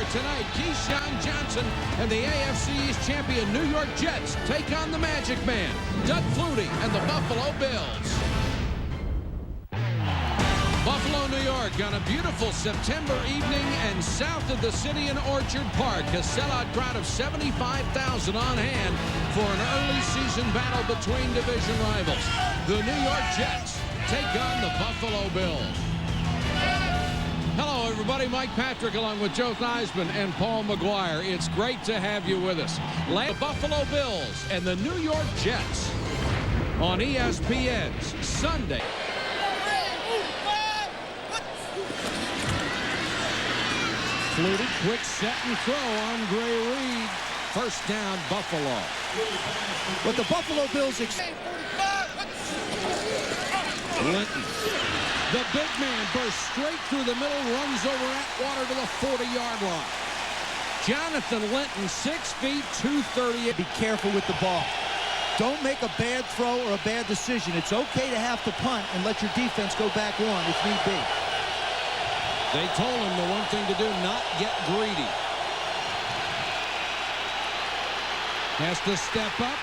here tonight. Keyshawn Johnson and the AFC East champion New York Jets take on the Magic Man, Doug Flutie, and the Buffalo Bills. Buffalo, New York, on a beautiful September evening, and south of the city in Orchard Park, a sellout crowd of 75,000 on hand for an early season battle between division rivals. The New York Jets take on the Buffalo Bills. Hello, everybody. Mike Patrick along with Joe Theismann and Paul McGuire. It's great to have you with us. The Buffalo Bills and the New York Jets on ESPN's Sunday. Flutie, quick set and throw on Gray Reed. First down, Buffalo. What the Buffalo Bills Linton. The big man bursts straight through the middle, runs over Atwater to the 40-yard line. Jonathan Linton, 6 feet, 230. Be careful with the ball. Don't make a bad throw or a bad decision. It's okay to have to punt and let your defense go back one if need be. They told him the one thing to do, not get greedy. Has to step up,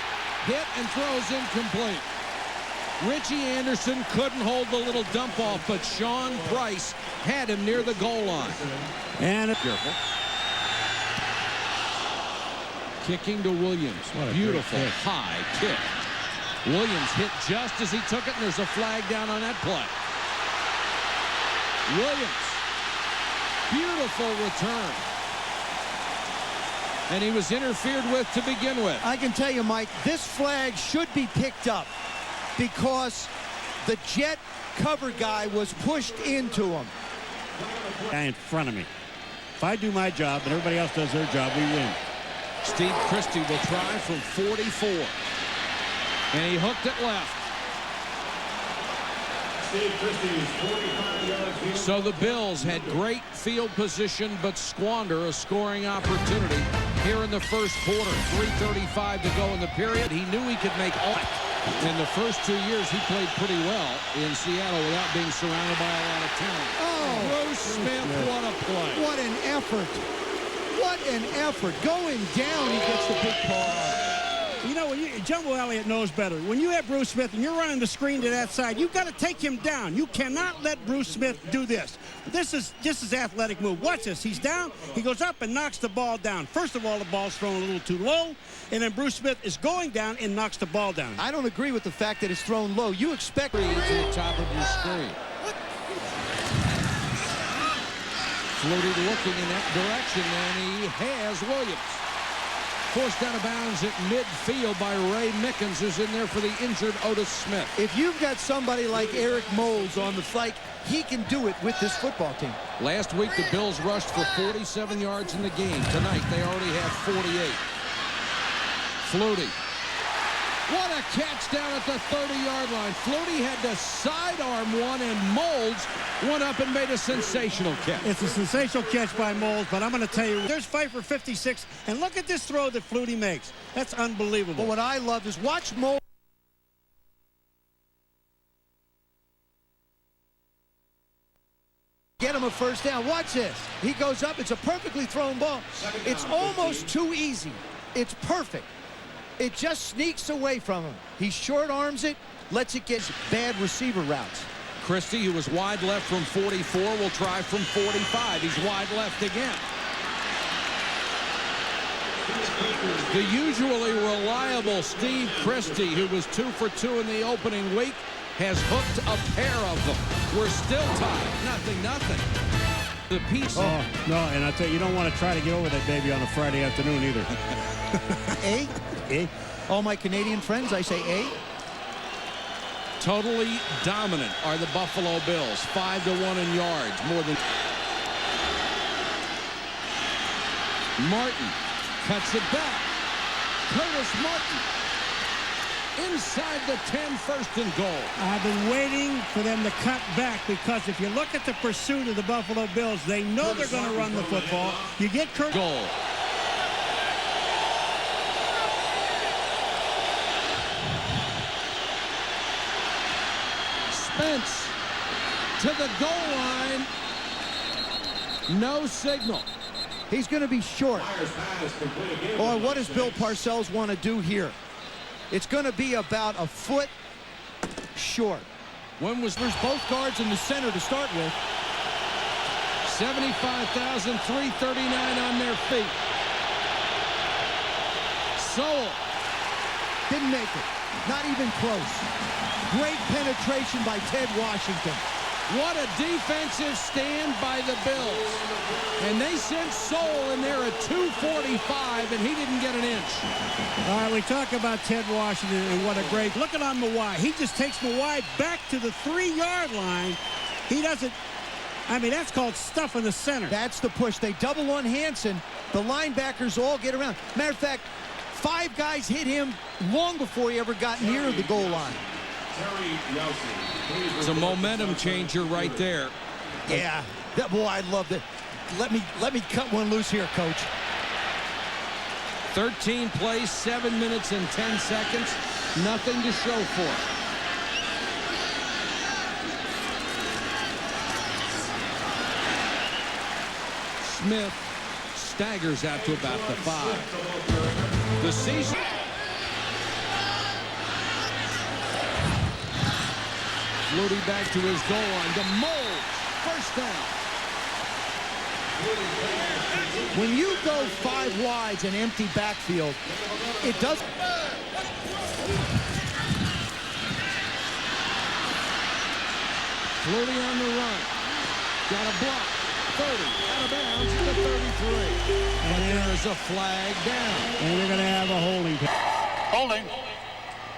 hit, and throws incomplete. Richie Anderson couldn't hold the little dump off, but Sean Price had him near the goal line. And careful. Kicking to Williams. Beautiful high kick. Williams hit just as he took it, and there's a flag down on that play. Williams. Beautiful return. And he was interfered with to begin with. I can tell you, Mike, this flag should be picked up because the Jet cover guy was pushed into him. Guy in front of me. If I do my job and everybody else does their job, we win. Steve Christie will try from 44. And he hooked it left. So the Bills had great field position but squander a scoring opportunity here in the first quarter. 3:35 to go in the period. He knew he could make all. In the first 2 years, he played pretty well in Seattle without being surrounded by a lot of talent. Oh, Bruce Smith, what a play. What an effort. What an effort. Going down, he gets the big call. You know, Jumbo Elliott knows better. When you have Bruce Smith and you're running the screen to that side, you've got to take him down. You cannot let Bruce Smith do this. This is athletic move. Watch this. He's down. He goes up and knocks the ball down. First of all, the ball's thrown a little too low, and then Bruce Smith is going down and knocks the ball down. I don't agree with the fact that it's thrown low. You expect to the top of your screen. Flutie looking in that direction, and he has Williams. Forced out of bounds at midfield by Ray Mickens, who's in there for the injured Otis Smith. If you've got somebody like Eric Moles on the fight, he can do it with this football team. Last week, the Bills rushed for 47 yards in the game. Tonight, they already have 48. Flutie. What a catch down at the 30-yard line. Flutie had to sidearm one, and Moles went up and made a sensational catch. It's a sensational catch by Moles, but I'm going to tell you, there's Pfeiffer 56, and look at this throw that Flutie makes. That's unbelievable. But what I love is watch Moles get him a first down. Watch this. He goes up. It's a perfectly thrown ball. It's almost too easy. It's perfect. It just sneaks away from him. He short arms it, lets it get bad receiver routes. Christie, who was wide left from 44, will try from 45. He's wide left again. The usually reliable Steve Christie, who was 2 for 2 in the opening week, has hooked a pair of them. We're still tied. 0-0. The piece. Oh, no, and I tell you, you don't want to try to get over that baby on a Friday afternoon either. A? A? All my Canadian friends, I say A. Totally dominant are the Buffalo Bills. 5-1 in yards, more than. Martin cuts it back. Curtis Martin inside the 10, first and goal. I've been waiting for them to cut back because if you look at the pursuit of the Buffalo Bills, they know they're going to run the football. You get Curtis. Goal. Spence to the goal line. No signal. He's going to be short. Or what does Bill Parcells want to do here? It's going to be about a foot short. There's both guards in the center to start with. 75,339 on their feet. Sowell. Didn't make it. Not even close. Great penetration by Ted Washington. What a defensive stand by the Bills. And they sent Sowell in there at 245, and he didn't get an inch. All right, we talk about Ted Washington and what a great... Look at Mawai. He just takes Mawai back to the 3-yard line. He doesn't... I mean, that's called stuff in the center. That's the push. They double on Hansen. The linebackers all get around. Matter of fact, 5 guys hit him long before he ever got near the goal line. It's a momentum changer right there. Yeah, boy, I love it. Let me cut one loose here, Coach. 13 plays, 7 minutes and 10 seconds. Nothing to show for it. Smith staggers out to about the 5. The season. Flutie back to his goal line. The Moles, first down. When you go 5 wides and empty backfield, it does. Flutie on the run. Got a block. 30, out of bounds to the 33. And there's a flag down. And they're going to have a holding. Holding.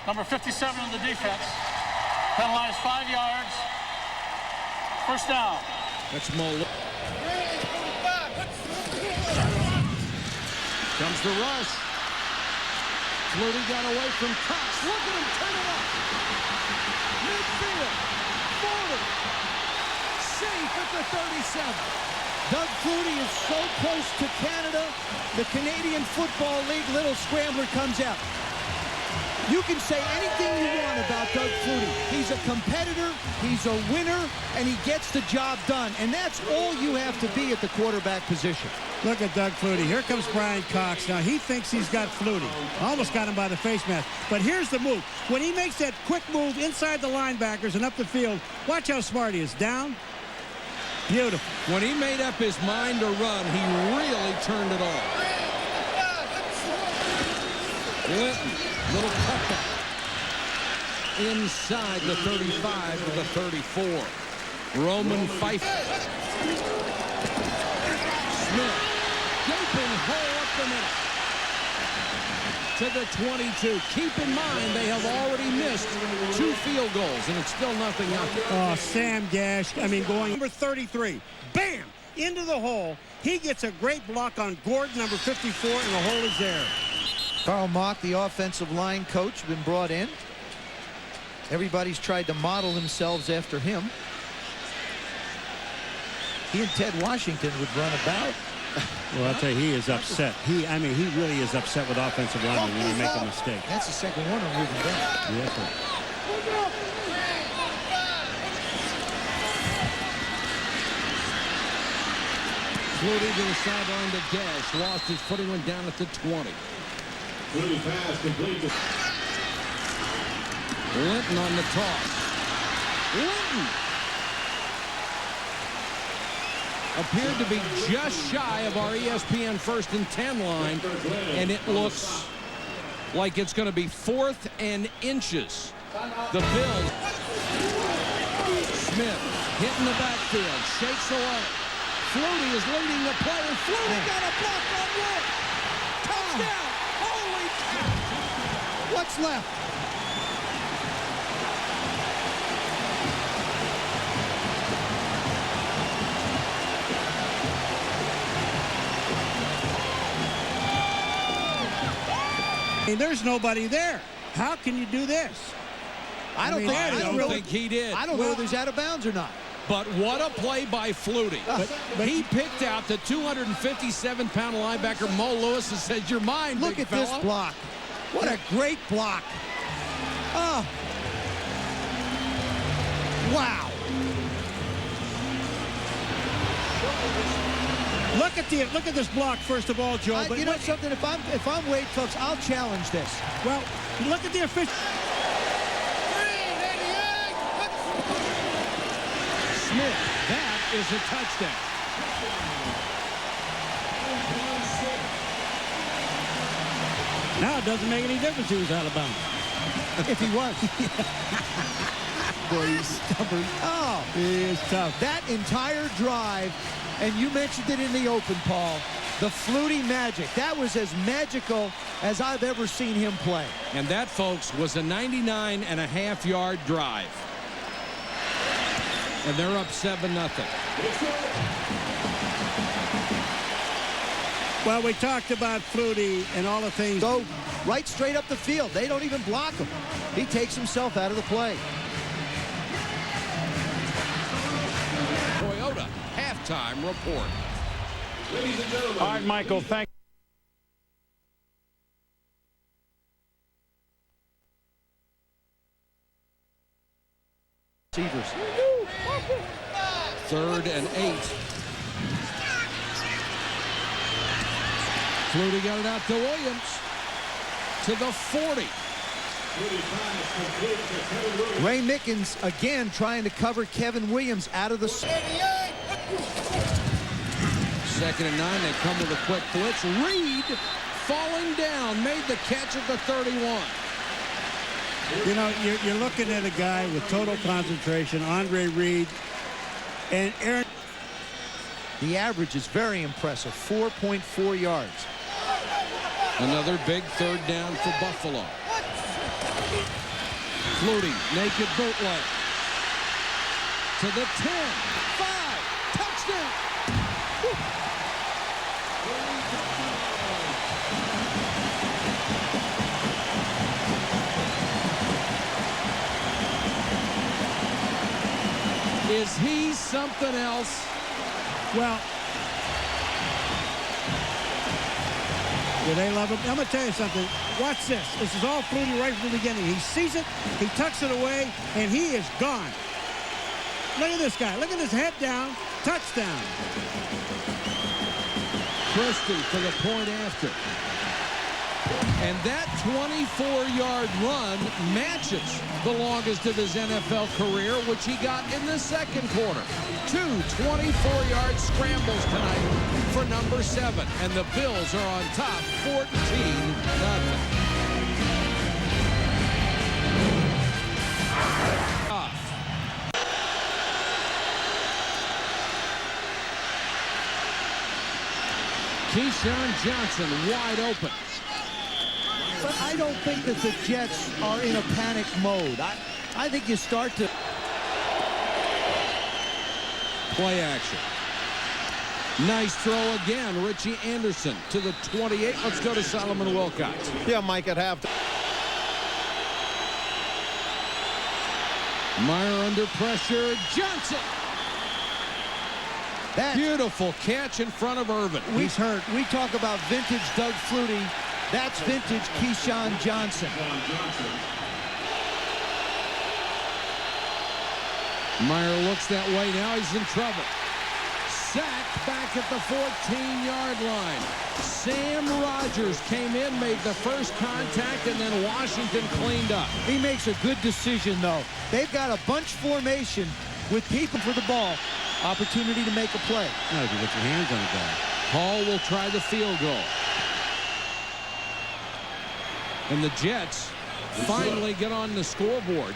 Number 57 in the defense. Penalized 5 yards. First down. That's Mola. Comes the rush. Flutie got away from Cox. Look at him turn it up. Midfield. 40. Safe at the 37. Doug Flutie is so close to Canada. The Canadian Football League little scrambler comes out. You can say anything you want about Doug Flutie. He's a competitor, he's a winner, and he gets the job done. And that's all you have to be at the quarterback position. Look at Doug Flutie. Here comes Brian Cox. Now, he thinks he's got Flutie. Almost got him by the face mask. But here's the move. When he makes that quick move inside the linebackers and up the field, watch how smart he is. Down. Beautiful. When he made up his mind to run, he really turned it on. Linton, little cutback. Inside the 35 to the 34. Roman Fife. Smith, gaping hole up the middle. To the 22. Keep in mind, they have already missed 2 field goals, and it's still 0-0. Oh, Sam Gash, going number 33. Bam! Into the hole. He gets a great block on Gordon, number 54, and the hole is there. Carl Mock, the offensive line coach, been brought in. Everybody's tried to model themselves after him. He and Ted Washington would run about. Well, I'll tell you, he is upset. He really is upset with offensive linemen when they make a mistake. That's the second one on moving down. Yes, sir. Flutie to the sideline to Gash. Lost his footing, went down at the 20. Linton on the toss. Linton appeared to be just shy of our ESPN 1st and 10 line, and it looks like it's going to be 4th and inches. The Bills. Smith hitting the backfield, shakes away. Flutie is leading the play, and Flutie got a block on Wood. Touchdown! Holy cow! What's left? There's nobody there. How can you do this? I don't think he did. I don't know if there's out of bounds or not. But what a play by Flutie. But he picked out the 257-pound linebacker Mo Lewis and said, "You're mine, Look big at fella." this block. What a great block. Oh. Wow. Look at this block first of all, Joe. You know something? If I'm Wade Phillips, I'll challenge this. Well, look at the official. Smith, that is a touchdown. Now it doesn't make any difference who was out of bounds. If he was. Boy, he's stubborn. Oh, he is tough. That entire drive, and you mentioned it in the open, Paul, the Flutie magic. That was as magical as I've ever seen him play. And that, folks, was a 99.5-yard drive. And they're up 7-0. Well, we talked about Flutie and all the things. Go right straight up the field. They don't even block him. He takes himself out of the play. Toyota halftime report. Ladies and gentlemen. All right, Michael, thank Receivers. 3rd and 8. Flutie got it out to Williams. To the 40. Ray Mickens again trying to cover Kevin Williams out of the... 2nd and 9. They come with a quick blitz. Reed falling down. Made the catch at the 31. You know, you're looking at a guy with total concentration, Andre Reed, and Aaron. The average is very impressive, 4.4 yards. Another big 3rd down for Buffalo. Flutie, naked bootleg. To the 10, 5, touchdown. Woo. Is he something else? Well, do they love him? I'm going to tell you something. Watch this. This is all Flutie right from the beginning. He sees it, he tucks it away, and he is gone. Look at this guy. Look at his head down. Touchdown. Christie for the point after. And that 24-yard run matches the longest of his NFL career, which he got in the 2nd quarter. 2 24-yard scrambles tonight for number 7. And the Bills are on top 14-0. Keyshawn Johnson wide open. But I don't think that the Jets are in a panic mode. I think you start to... Play action. Nice throw again. Richie Anderson to the 28. Let's go to Solomon Wilcox. Yeah, Mike, I'd have to. Meyer under pressure. Johnson. That Beautiful catch in front of Irvin. He's hurt. We talk about vintage Doug Flutie. That's vintage Keyshawn Johnson. Meyer looks that way. Now he's in trouble. Sacked back at the 14-yard line. Sam Rogers came in, made the first contact, and then Washington cleaned up. He makes a good decision, though. They've got a bunch formation with people for the ball. Opportunity to make a play. No, you get your hands on the guy. Hall will try the field goal. And the Jets finally get on the scoreboard.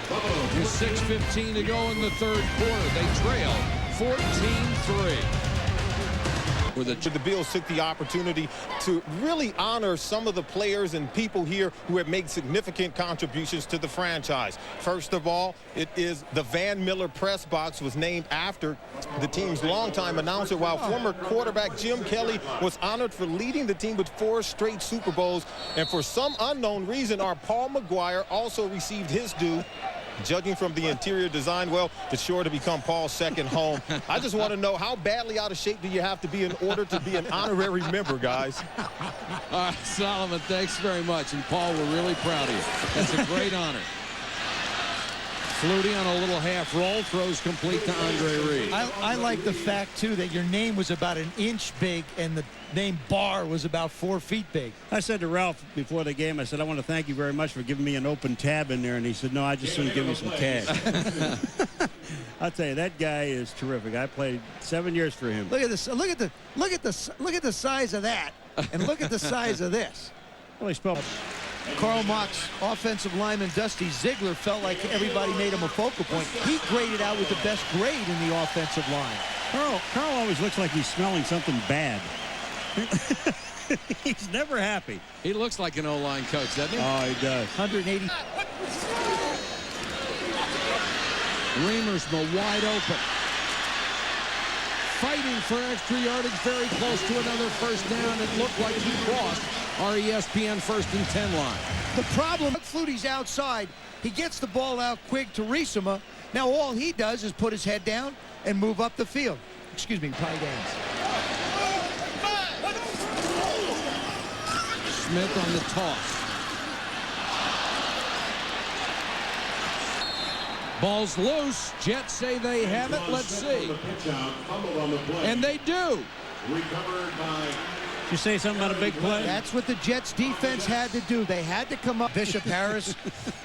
With 6:15 to go in the 3rd quarter. They trail 14-3. The Bills took the opportunity to really honor some of the players and people here who have made significant contributions to the franchise. First of all, it is the Van Miller press box was named after the team's longtime announcer, while former quarterback Jim Kelly was honored for leading the team with 4 straight Super Bowls. And for some unknown reason, our Paul McGuire also received his due. Judging from the interior design, well, it's sure to become Paul's second home. I just want to know, how badly out of shape do you have to be in order to be an honorary member, guys? All right, Solomon, thanks very much. And, Paul, we're really proud of you. That's a great honor. Flutie on a little half roll, throws complete to Andre Reed. I like the fact, too, that your name was about an inch big and the name Barr was about 4 feet big. I said to Ralph before the game, I said, I want to thank you very much for giving me an open tab in there. And he said, no, I just want to give you some cash. I'll tell you, that guy is terrific. I played 7 years for him. Look at this. Look at the size of that, and look at the size of this. Well, he spelled. Karl Mock's offensive lineman Dusty Ziegler felt like everybody made him a focal point. He graded out with the best grade in the offensive line. Karl always looks like he's smelling something bad. He's never happy. He looks like an O-line coach, doesn't he? Oh, he does. 180. Remersma wide open. Fighting for extra yardage, very close to another first down. It looked like he crossed our ESPN 1st and 10 line. The problem, Flutie's outside. He gets the ball out quick to Remersma. Now all he does is put his head down and move up the field. Excuse me, tight ends. Smith on the toss. Ball's loose. Jets say they have it. Let's see. And they do. Did you say something about a big play? That's what the Jets defense had to do. They had to come up. Bishop Harris,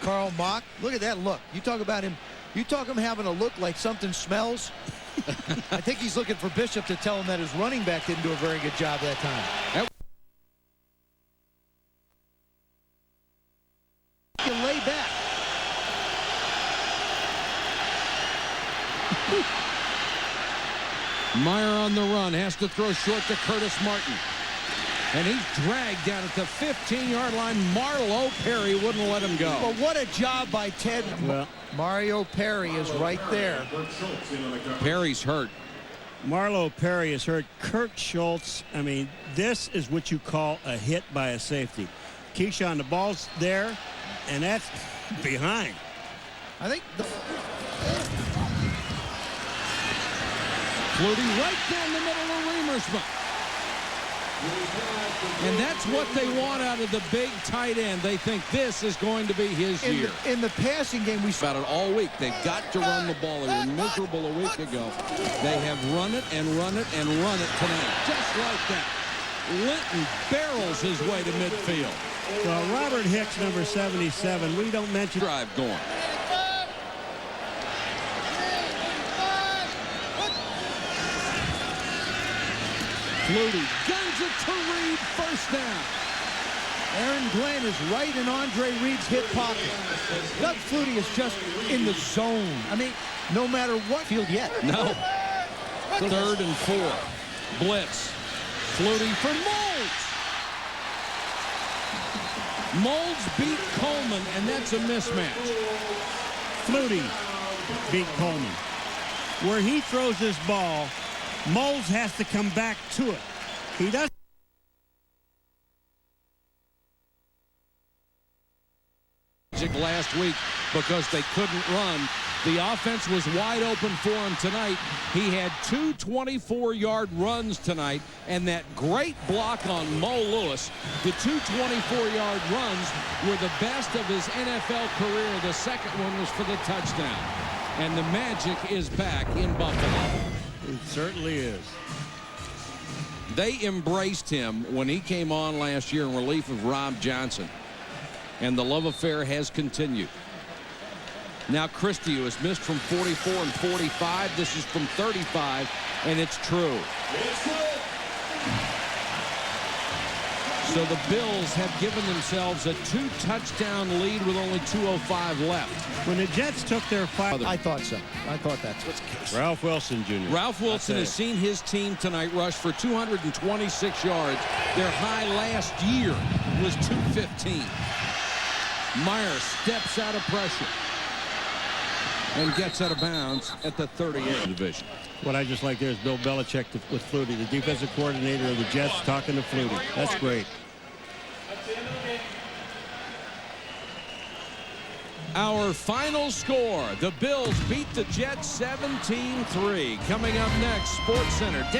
Karl Mock. Look at that look. You talk about him. You talk him having a look like something smells. I think he's looking for Bishop to tell him that his running back didn't do a very good job that time. You lay back. Meyer on the run, has to throw short to Curtis Martin. And he's dragged down at the 15-yard line. Marlo Perry wouldn't let him go. But what a job by Ted. Well, Mario Perry is right there. Perry's hurt. Marlo Perry is hurt. Kurt Schultz, I mean, this is what you call a hit by a safety. Keyshawn, the ball's there, and that's behind. I think the Flutie right down the middle of Remersma. And that's what they want out of the big tight end. They think this is going to be his year. In the passing game, we saw About it all week. They've got to run the ball. They were miserable a week ago. They have run it and run it and run it tonight. Just like that. Linton barrels his way to midfield. Well, Robert Hicks, number 77, we don't mention. Drive going. Flutie guns it to Reed, first down. Aaron Glenn is right in Andre Reed's hip pocket. Doug Flutie is just in the zone. I mean, no matter what field yet. No. 3rd and 4. Blitz. Flutie for Moulds. Moulds beat Coleman, and that's a mismatch. Flutie beat Coleman. Where he throws this ball, Moulds has to come back to it. He does. Last week because they couldn't run. The offense was wide open for him tonight. He had 2 24-yard runs tonight, and that great block on Mo Lewis. The 2 24-yard runs were the best of his NFL career. The second one was for the touchdown. And the magic is back in Buffalo. It certainly is. They embraced him when he came on last year in relief of Rob Johnson. And the love affair has continued. Now Christie, who has missed from 44 and 45. This is from 35, and it's true. So the Bills have given themselves a 2-touchdown lead with only 2:05 left. When the Jets took their five, I thought so. I thought that's what's the case. Ralph Wilson Jr. Ralph Wilson has seen his team tonight rush for 226 yards. Their high last year was 215. Meyer steps out of pressure and gets out of bounds at the 38 division. What I just like there is Bill Belichick with Flutie, the defensive coordinator of the Jets, talking to Flutie. That's great. Our final score, the Bills beat the Jets 17-3. Coming up next, SportsCenter.